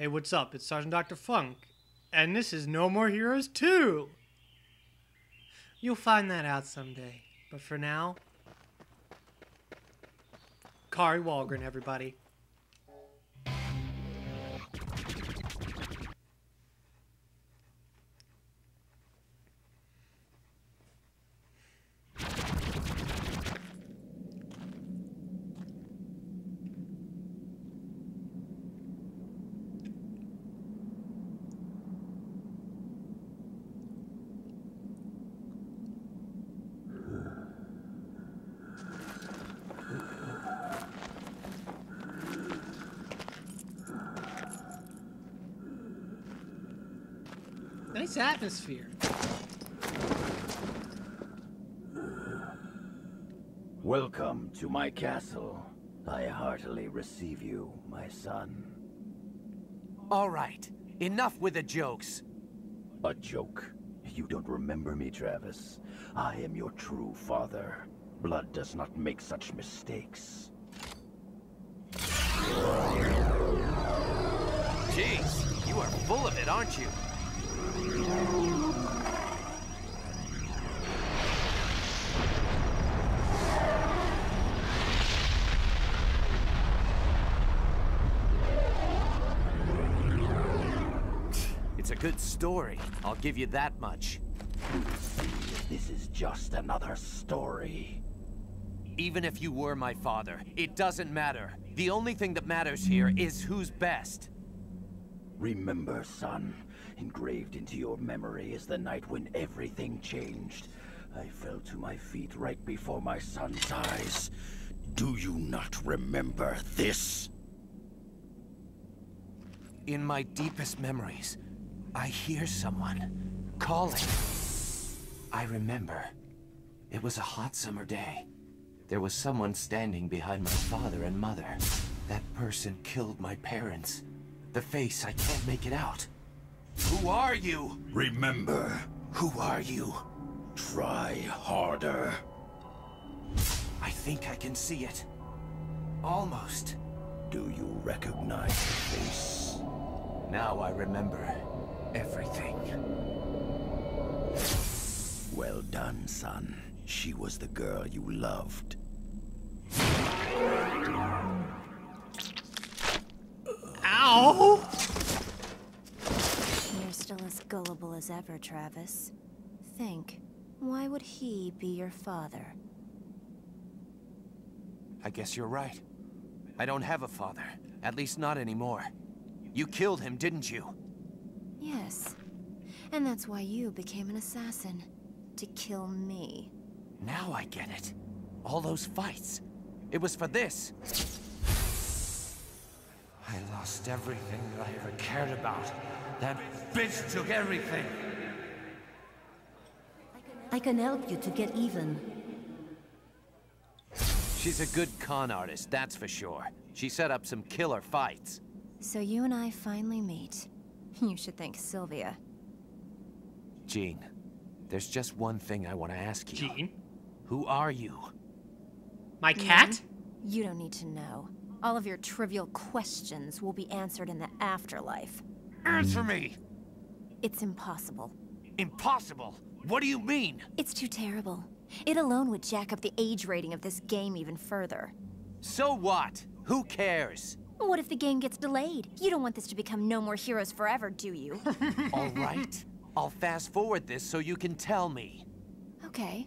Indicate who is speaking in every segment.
Speaker 1: Hey, what's up? It's Sergeant Dr. Funk, and this is No More Heroes 2! You'll find that out someday, but for now... Kari Walgren, everybody. Nice atmosphere.
Speaker 2: Welcome to my castle. I heartily receive you, my son.
Speaker 3: All right, enough with the jokes.
Speaker 2: A joke? You don't remember me, Travis. I am your true father. Blood does not make such mistakes.
Speaker 3: Jeez, you are full of it, aren't you? It's a good story, I'll give you that much.
Speaker 2: We'll see if this is just another story.
Speaker 3: Even if you were my father, it doesn't matter. The only thing that matters here is who's best.
Speaker 2: Remember, son, engraved into your memory is the night when everything changed. I fell to my feet right before my son's eyes. Do you not remember this?
Speaker 3: In my deepest memories, I hear someone calling. I remember. It was a hot summer day. There was someone standing behind my father and mother. That person killed my parents. The face, I can't make it out. Who are you?
Speaker 2: Remember.
Speaker 3: Who are you?
Speaker 2: Try harder.
Speaker 3: I think I can see it. Almost.
Speaker 2: Do you recognize the face?
Speaker 3: Now I remember everything.
Speaker 2: Well done, son. She was the girl you loved.
Speaker 1: Ow!
Speaker 4: You're still as gullible as ever, Travis. Think, why would he be your father?
Speaker 3: I guess you're right. I don't have a father. At least not anymore. You killed him, didn't you?
Speaker 4: Yes. And that's why you became an assassin. To kill me.
Speaker 3: Now I get it. All those fights. It was for this. I lost everything that I ever cared about. That bitch took everything.
Speaker 5: I can help you to get even.
Speaker 3: She's a good con artist, that's for sure. She set up some killer fights.
Speaker 4: So you and I finally meet. You should thank Sylvia.
Speaker 3: Jean, there's just one thing I want to ask you.
Speaker 1: Jean?
Speaker 3: Who are you?
Speaker 1: My cat?
Speaker 4: You don't need to know. All of your trivial questions will be answered in the afterlife.
Speaker 3: Answer me!
Speaker 4: It's impossible.
Speaker 3: Impossible? What do you mean?
Speaker 4: It's too terrible. It alone would jack up the age rating of this game even further.
Speaker 3: So what? Who cares?
Speaker 4: What if the game gets delayed? You don't want this to become No More Heroes forever, do you?
Speaker 3: All right. I'll fast forward this so you can tell me.
Speaker 4: Okay.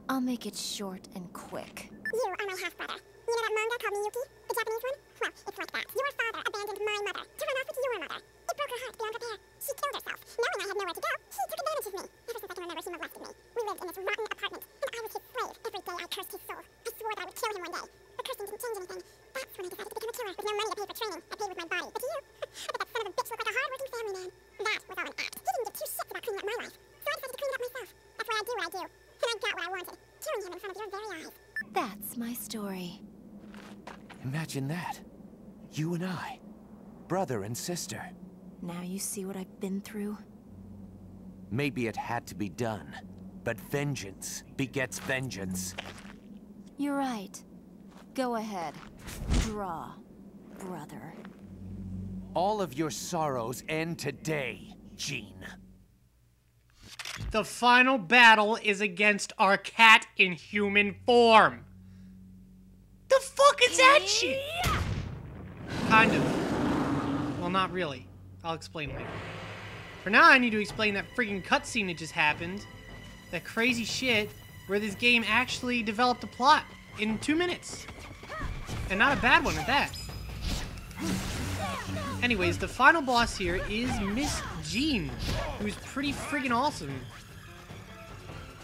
Speaker 4: I'll make it short and quick.
Speaker 6: You are my half-brother. You know that manga called Miyuki? The Japanese one? Well, it's like that. Your father abandoned my mother to run off with your mother. It broke her heart beyond repair. She killed herself. Knowing I had nowhere to go, he took advantage of me. Ever since I can remember, he molested me. We lived in this rotten apartment, and I was his slave. Every day I cursed his soul. I swore that I would kill him one day. But cursing didn't change anything. That's when I decided to become a killer. With no money to pay for training, I paid with my body. But to you, but that son of a bitch looked like a hard-working family man. That was all an act. He didn't give two shits about cleaning up my life. So I decided to clean it up myself. That's why I do what I do. And I got what I wanted. Killing him in front of your very eyes.
Speaker 4: That's my story.
Speaker 3: Imagine that. You and I. Brother and sister.
Speaker 4: Now you see what I've been through?
Speaker 3: Maybe it had to be done. But vengeance begets vengeance.
Speaker 4: You're right. Go ahead. Draw, brother.
Speaker 3: All of your sorrows end today, Jean.
Speaker 1: The final battle is against our cat in human form. The fuck is that shit? Kind of. Well, not really. I'll explain later. For now, I need to explain that friggin' cutscene that just happened. That crazy shit where this game actually developed a plot in 2 minutes. And not a bad one at that. Anyways, the final boss here is Miss Jean, who's pretty friggin' awesome.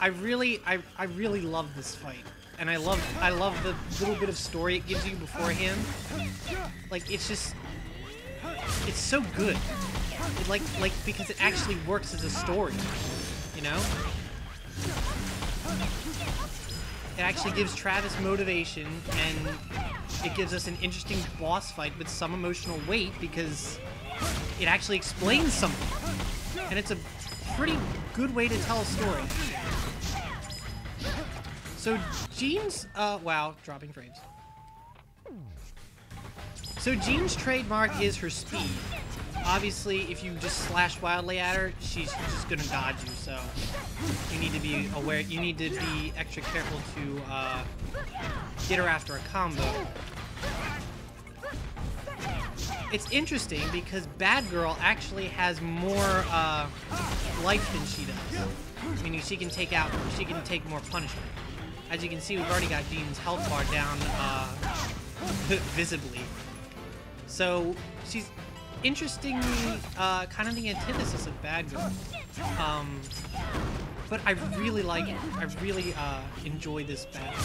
Speaker 1: I really love this fight. And I love the little bit of story it gives you beforehand. Like, it's just, it's so good. It, like because it actually works as a story, you know? It actually gives Travis motivation, and it gives us an interesting boss fight with some emotional weight because it actually explains something. And it's a pretty good way to tell a story. So Jean's, wow, dropping frames. So Jean's trademark is her speed. Obviously, if you just slash wildly at her, she's just gonna dodge you, so you need to be aware, you need to be extra careful to, get her after a combo. It's interesting because Bad Girl actually has more, life than she does. Meaning she can take more punishment. As you can see, we've already got Jean's health bar down, visibly. So, she's interestingly, kind of the antithesis of Bad Girl. But I really like it. I really, enjoy this battle.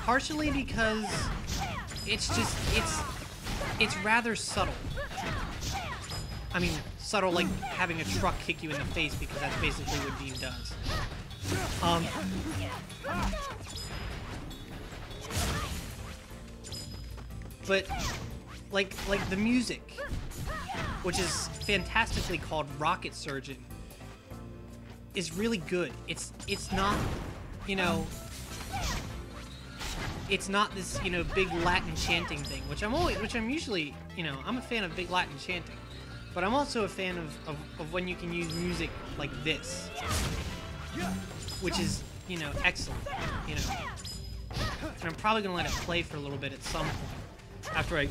Speaker 1: Partially because it's just, it's rather subtle. I mean, subtle like having a truck kick you in the face, because that's basically what Jean does. But like the music, which is fantastically called Rocket Surgeon, is really good. It's not, you know, it's not this, you know, big Latin chanting thing, which I'm usually, you know, I'm a fan of big Latin chanting, but I'm also a fan of when you can use music like this, which is, you know, excellent, you know. And I'm probably gonna let it play for a little bit at some point, after I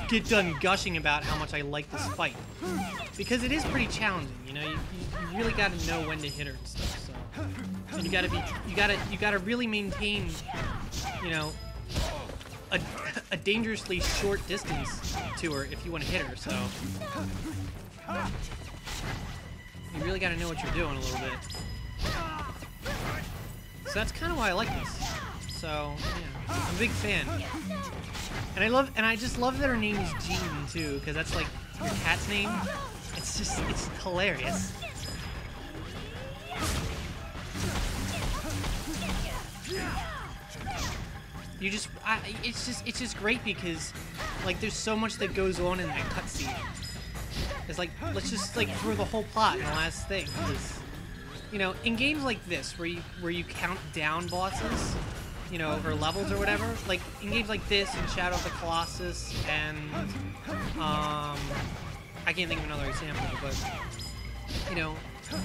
Speaker 1: get done gushing about how much I like this fight. Because it is pretty challenging, you know, you really gotta know when to hit her and stuff, so. And you gotta really maintain, you know, a dangerously short distance to her if you want to hit her, so. You really gotta know what you're doing a little bit. So that's kind of why I like this. So, yeah, I'm a big fan. And I just love that her name is Jean, too, because that's like your cat's name. It's just, it's hilarious. It's just great because, like, there's so much that goes on in that cutscene. It's like, let's just, like, throw the whole plot in the last thing, because, you know, in games like this, where you count down bosses, you know, or levels or whatever, like, in games like this, and Shadow of the Colossus, and, I can't think of another example, but, you know,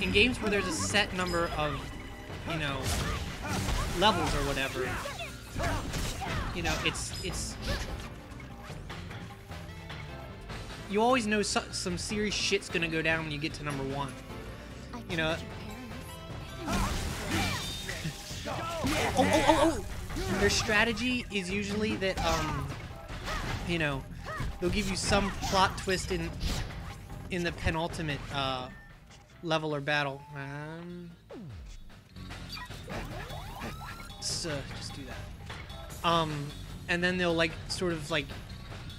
Speaker 1: in games where there's a set number of, you know, levels or whatever, you know, it's you always know some serious shit's gonna go down when you get to number 1. You know. Oh! Their strategy is usually that, you know, they'll give you some plot twist in the penultimate level or battle. So just do that. And then they'll like sort of like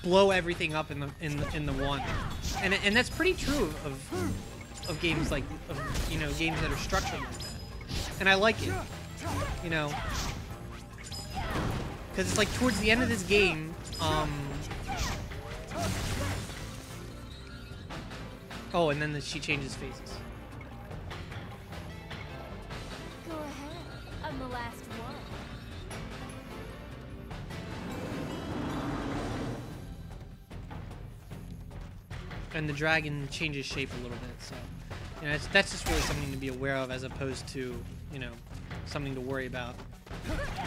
Speaker 1: blow everything up in the one, and that's pretty true of games like you know, games that are structured like that. And I like it, you know, because it's like towards the end of this game, oh, and then she changes faces.
Speaker 7: Go ahead. I'm the last one.
Speaker 1: and the dragon changes shape a little bit. So, you know, that's just really something to be aware of, as opposed to, you know, something to worry about.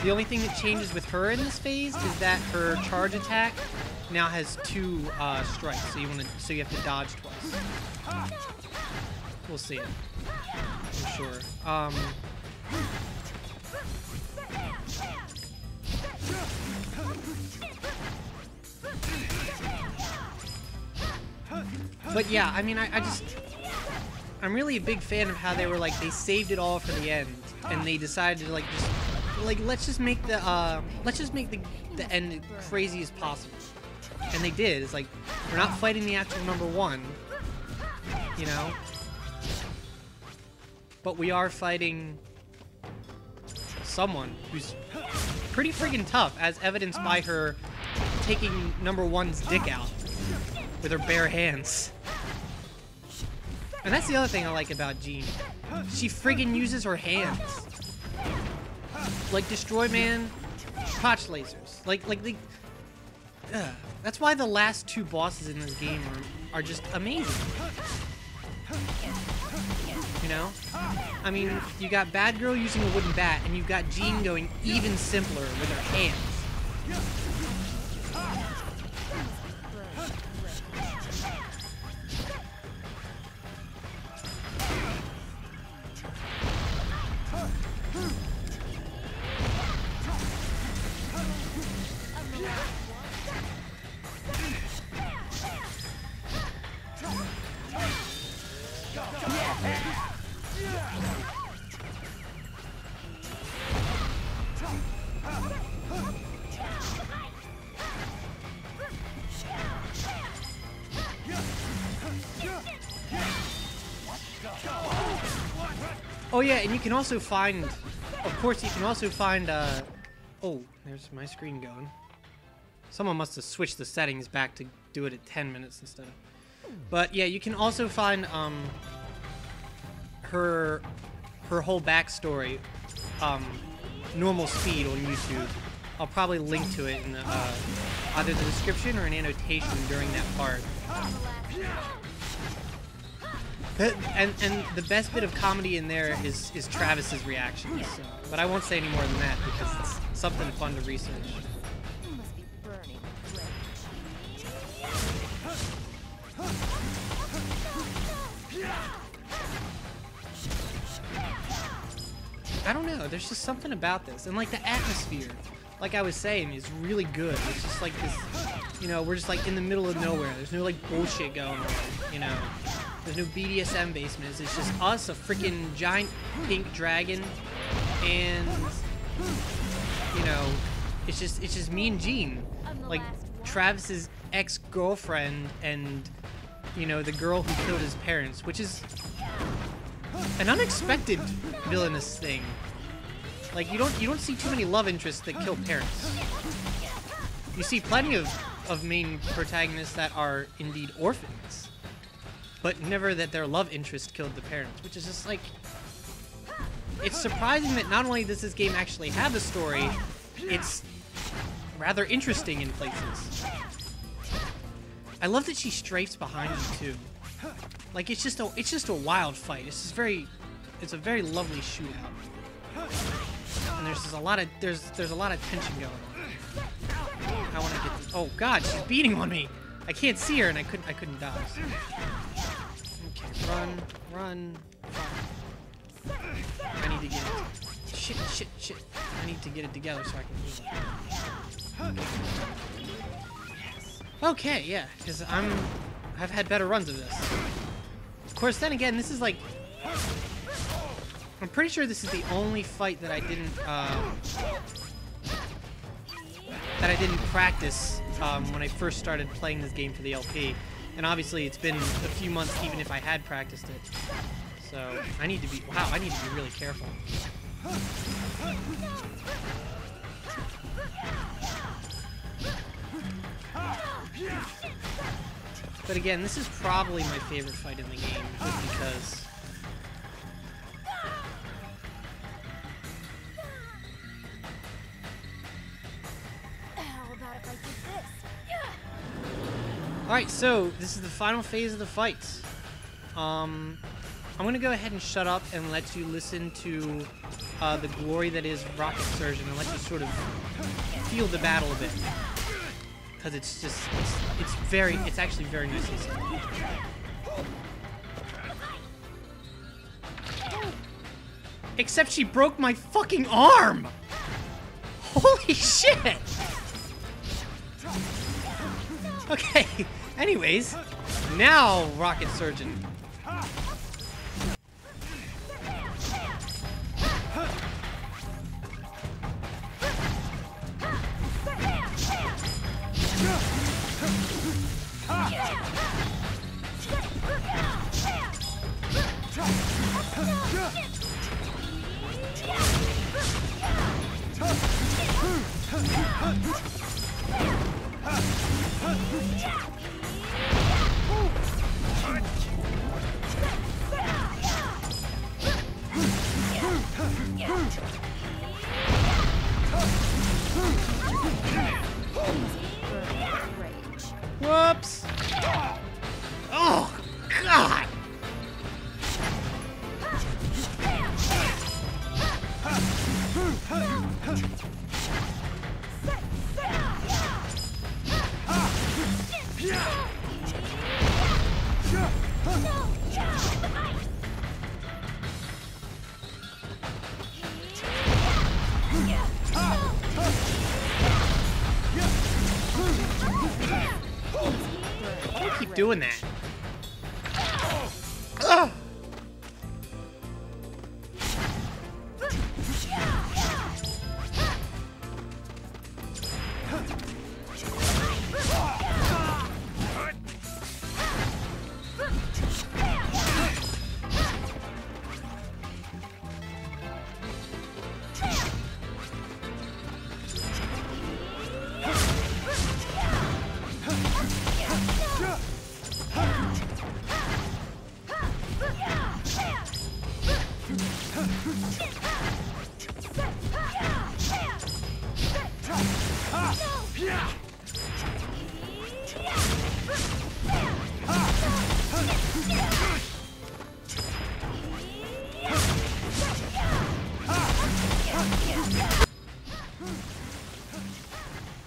Speaker 1: The only thing that changes with her in this phase is that her charge attack now has 2 strikes, so you have to dodge twice. We'll see. I'm sure. But yeah, I mean, I'm really a big fan of how they were like, they saved it all for the end, and they decided to let's just make the end crazy as possible. And they did. It's like, we're not fighting the actual number 1, you know, but we are fighting someone who's pretty friggin' tough, as evidenced by her taking number 1's dick out with her bare hands. And that's the other thing I like about Jean. She friggin' uses her hands. Like Destroy Man, crotch lasers. That's why the last 2 bosses in this game are just amazing. You know? I mean, you got Bad Girl using a wooden bat, and you've got Jean going even simpler with her hands. Oh yeah, and you can also find, of course, you can also find, oh, there's my screen going. Someone must have switched the settings back to do it at 10 minutes instead. But yeah, you can also find, her whole backstory, normal speed on YouTube. I'll probably link to it in the, either the description or an annotation during that part. And the best bit of comedy in there is Travis's reactions. So, but I won't say any more than that because it's something fun to research.
Speaker 7: You must be burning
Speaker 1: I don't know, there's just something about this. And like the atmosphere, like I was saying, is really good. It's just like this, you know, we're just like in the middle of nowhere. There's no like bullshit going on, you know. There's no BDSM basements. It's just us, a freaking giant pink dragon, and you know, it's just me and Jean, like Travis's ex-girlfriend, and you know, the girl who killed his parents, which is an unexpected villainous thing. Like you don't see too many love interests that kill parents. You see plenty of main protagonists that are indeed orphans, but never that their love interest killed the parents, which is just like, it's surprising that not only does this game actually have a story, it's rather interesting in places. I love that she strafes behind you too. Like it's just a wild fight. It's a very lovely shootout. And there's just a lot of there's a lot of tension going on. I want to get this. Oh god, she's beating on me. I can't see her and I couldn't dodge. Okay, run. I need to get it. Shit. I need to get it together so I can do it. Okay, yeah, because I've had better runs of this. Of course, then again, this is like, I'm pretty sure this is the only fight that I didn't practice when I first started playing this game for the LP. And obviously, it's been a few months even if I had practiced it. So I need to be really careful. But again, this is probably my favorite fight in the game, just because
Speaker 7: How about if I did this?
Speaker 1: Alright, so this is the final phase of the fight. I'm gonna go ahead and shut up and let you listen to the glory that is Rocket Surgeon and let you sort of feel the battle a bit. Because it's just, it's actually very nice to see. Except she broke my fucking arm! Holy shit! Okay, anyways, now Rocket Surgeon. Whoops! Oh, God! Why do you keep doing that? Ugh.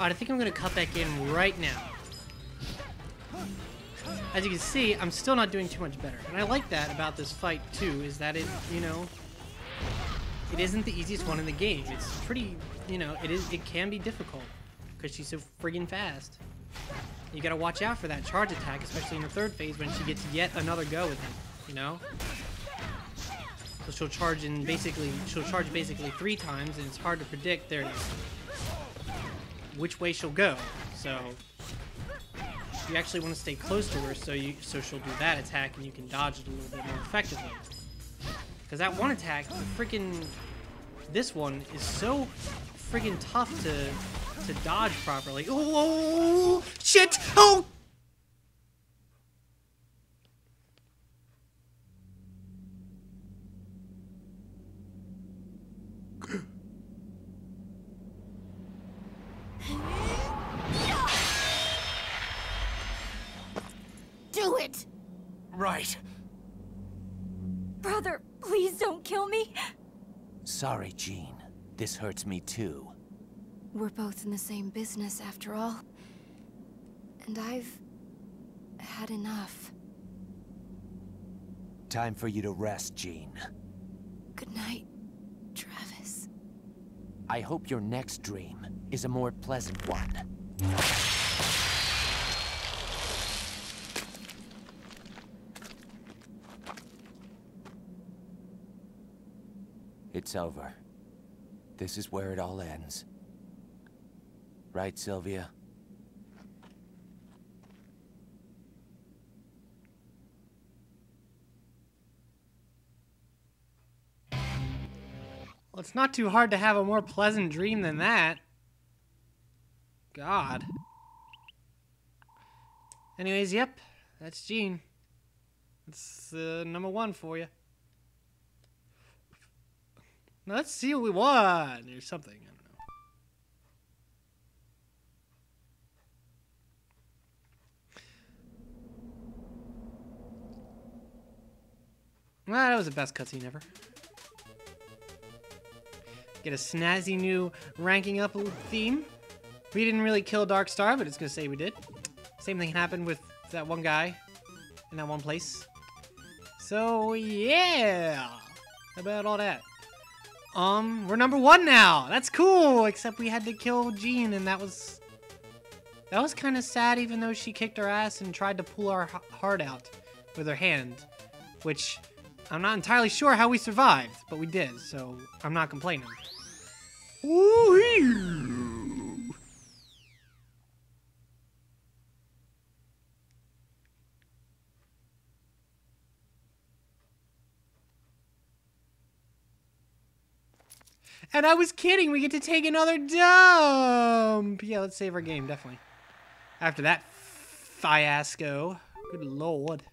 Speaker 1: Alright, I think I'm gonna cut back in right now. As you can see, I'm still not doing too much better. And I like that about this fight, too, is that it, you know, it isn't the easiest one in the game. It's pretty, you know, it can be difficult because she's so friggin' fast. You gotta watch out for that charge attack, especially in the third phase when she gets yet another go with him, you know? So she'll charge basically 3 times, and it's hard to predict which way she'll go. So you actually want to stay close to her so she'll do that attack and you can dodge it a little bit more effectively. Because that one attack, this one is so friggin' tough to dodge properly. Oh shit! Oh!
Speaker 7: Do it!
Speaker 3: Right.
Speaker 7: Brother, please don't kill me.
Speaker 3: Sorry, Jean. This hurts me too.
Speaker 4: We're both in the same business after all. And I've had enough.
Speaker 3: Time for you to rest, Jean.
Speaker 4: Good night, Travis.
Speaker 3: I hope your next dream is a more pleasant one. It's over. This is where it all ends. Right, Sylvia?
Speaker 1: Well, it's not too hard to have a more pleasant dream than that. God. Anyways, yep, that's Jean. That's number 1 for you. Now let's see what we won or something. I don't know. Well, that was the best cutscene ever. Get a snazzy new ranking up theme. We didn't really kill Darkstar, but it's gonna say we did. Same thing happened with that one guy in that one place. So yeah, how about all that? We're number 1 now. That's cool. Except we had to kill Jean, and that was kind of sad. Even though she kicked our ass and tried to pull our heart out with her hand, which I'm not entirely sure how we survived, but we did. So I'm not complaining. Woo-hoo! And I was kidding, we get to take another dump! Yeah, let's save our game, definitely. After that fiasco. Good lord.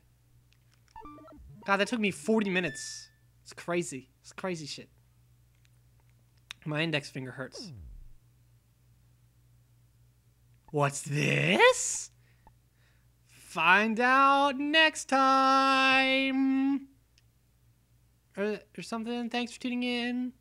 Speaker 1: God, that took me 40 minutes. It's crazy. It's crazy shit. My index finger hurts. What's this? Find out next time! Or something. Thanks for tuning in.